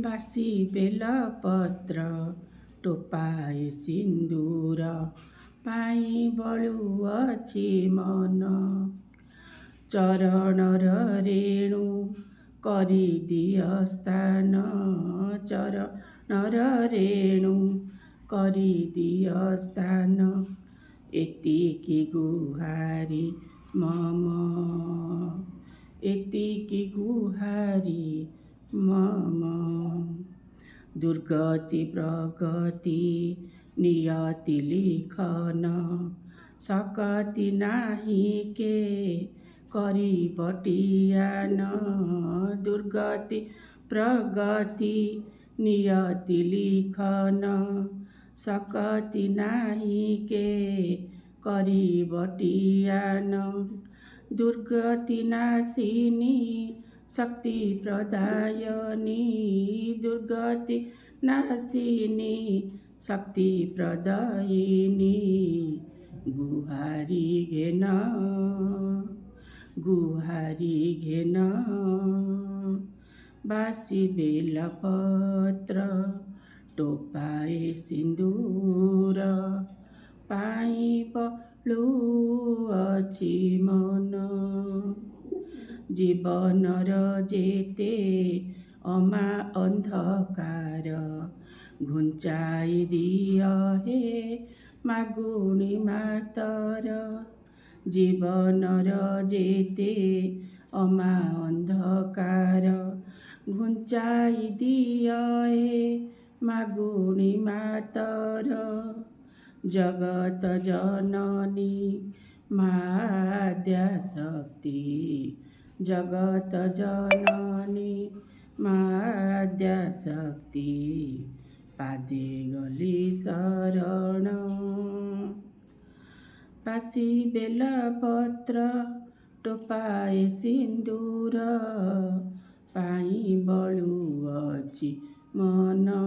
ବାସି ବେଲପତ୍ର ଟୋପାଏ ସିନ୍ଦୁର ପାଇଁ ବଳୁଅଛି ମନ। ଚରଣର ରେଣୁ କରିଦିଅ ସ୍ଥାନ, ଚରଣର ରେଣୁ କରିଦିଅ ସ୍ଥାନ। ଏତିକି ଗୁହାରି ମମ, ଏତିକି ଗୁହାରି ମମ। ଦୁର୍ଗତି ପ୍ରଗତି ନିୟତି ଲିଖନ, ସକତି ନାହିଁ କେ କରିବ ଟିଆନ। ଦୁର୍ଗତି ପ୍ରଗତି ନିୟତି ଲିଖନ, ସକତି ନାହିଁ କେ କରିବ ଟିଆନ। ଦୁର୍ଗତି ନାଶିନୀ ଶକ୍ତି ପ୍ରଦାୟିନୀ, ଦୁର୍ଗତି ନାଶିନୀ ଶକ୍ତି ପ୍ରଦାୟିନୀ। ଗୁହାରି ଘେନ, ଗୁହାରି ଘେନ। ବାସି ବେଲପତ୍ର ଟୋପାଏ ସିନ୍ଦୁର ପାଇଁ ବଳୁଅଛି ମନ। ଜୀବନର ଯେତେ ଅମା ଅନ୍ଧକାର, ଘୁଞ୍ଚାଇ ଦିଅ ହେ ମାଗୁଣି ମାତର। ଜୀବନର ଯେତେ ଅମା ଅନ୍ଧକାର, ଘୁଞ୍ଚାଇ ଦିଅ ହେ ମାଗୁଣି ମାତର। ଜଗତ ଜନନୀ ମା ଆଦ୍ୟାଶକ୍ତି, ଜଗତ ଜନନୀ ମା ଆଦ୍ୟାଶକ୍ତି। ପାଦେ ଗଲି ଶରଣ। ବାସି ବେଲପତ୍ର ଟୋପାଏ ସିନ୍ଦୁର ପାଇଁ ବଳୁଅଛି ମନ।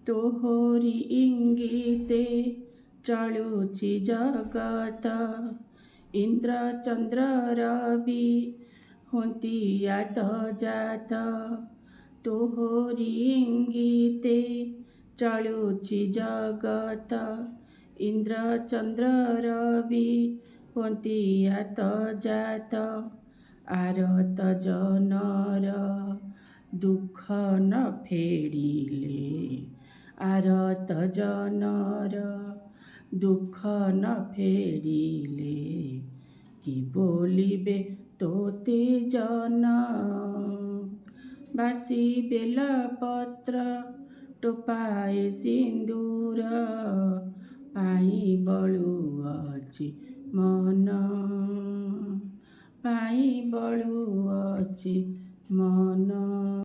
ତୋହରି ଇଙ୍ଗିତେ ଚଳୁଛି ଜଗତ, ଇନ୍ଦ୍ର ଚନ୍ଦ୍ର ରବି ହୁଅନ୍ତି ଆତ ଜାତ। ତୋହରି ଇଙ୍ଗିତେ ଚଳୁଛି ଜଗତ, ଇନ୍ଦ୍ର ଚନ୍ଦ୍ର ରବି ହୁଅନ୍ତି ଆତ ଜାତ। ଆରତ ଜନର ଦୁଃଖ ନ ଫେଡ଼ିଲେ, ଆରତ ଜନର ଦୁଃଖ ନ ଫେଡ଼ିଲେ, କି ବୋଲିବେ ତୋତେ ଜନ। ବାସି ବେଲପତ୍ର ଟୋପାଏ ସିନ୍ଦୁର ପାଇଁ ବଳୁଅଛି ମନ, ପାଇଁ ବଳୁଅଛି ମନ।